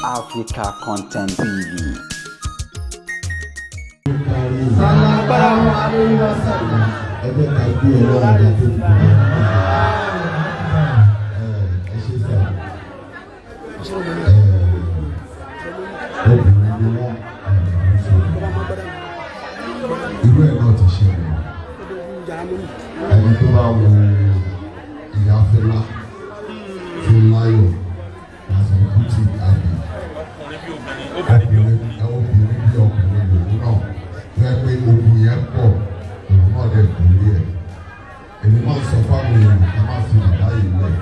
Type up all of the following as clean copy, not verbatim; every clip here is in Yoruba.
Africa Content TV. Sallallahu alaihi wasallam. Ẹgbẹ́ ká gbé ọ̀rọ̀ àgbà tó kù. Ẹ ṣe sá. Obìnrin ni wá irú ẹ̀ náà ti ṣe rẹ̀. Ẹni tó bá wo ìyá Fẹlá Fúnláyọ̀ Pásọ̀ Kútì àbí obìnrin bí ọkùnrin lòun náà fẹ́ pé ogun yẹn pọ̀ òun náà dẹ̀ kúrú ẹ̀. Èmi máa ń sọ fáwọn èèyàn ká má fi bàbá yìí lẹ̀.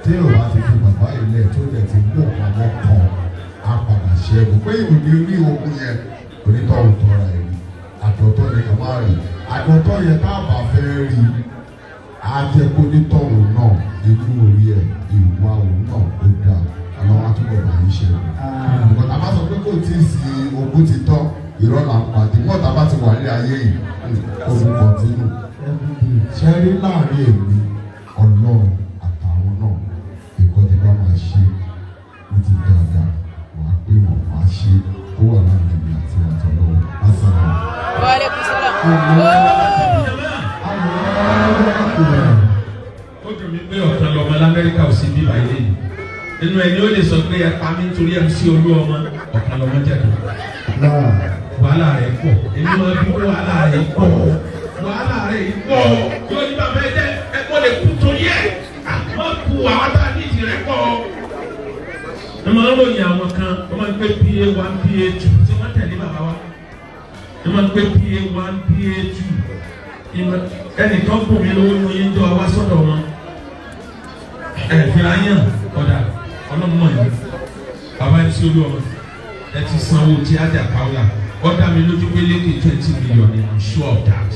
Tí yóò bá ti fi bàbá yìí lẹ̀ tó dẹ̀ ti mú ọ̀pọ̀ kan á padà ṣẹ́gun. Pé ìwòye rí ogun yẹn onítọ̀hún tọ́ra ẹ̀ rí. Àtọ̀tọ̀ ni ká má rí. Àtọ̀tọ̀ yẹn tá a bá fẹ́ rí ajẹ́kó nítọ̀hún náà inú orí ẹ̀ ìwà òun náà ó dáa. Àwọn atúbọ̀ bá ń ṣe. Ìgbọ̀n tá a bá sọ pé kò tí ì sí ogún ti tọ́ irọ́ là ń pàdé. Wọ́n tá a bá ti wà ní ayé yìí ogun kọ̀tínù. Ṣé rí láàrin èmi Ọlọ́run àtàwọn náà ìkọ́ni bá máa ṣe ní ti dáadáa wàá pé wọ́n máa ṣe ó wà láàrin èmi àti àtọ̀lọ́wọ́ lásán. Wàhálà kùsùlà. Ó dùn mí pé ọ̀kan lọ́mọ l'Amẹ́ríkà ò sí bíbá ilé yìí. Inú ẹni ó lè sọ pé ẹ̀pá mi nítorí MC Olúọmọ ọ̀kan lọ́mọ jáde. Wàhálà rẹ̀ pọ̀. Èmi máa bí wàhálà rẹ̀ pọ̀. Wàhálà rẹ̀ pọ̀. Yóò ní bàbá ẹ jẹ́ ẹ̀kọ́ lè kú torí ẹ̀. Àmọ́ kú àwọn tá a ní ìdí rẹ̀ pọ̀. Ẹ máa ń ròyìn àwọn kan, wọ́n máa ń pè PA1, PA2 tí wọ́n tẹ̀lé bàbá wa. Ẹ máa ń pè PA1, PA2. Ẹnìkan kò mí lówó ní oyin tó a wá sọ́dọ̀ wọn. Fìlà yàn ọ̀dà ọlọ́mọ yìí. Bàbá MC Olúọmọ ẹ ti sanwó tí a jà káwọ́là. Ó dá mi lójú pé lékè 20 million, I'm sure of that.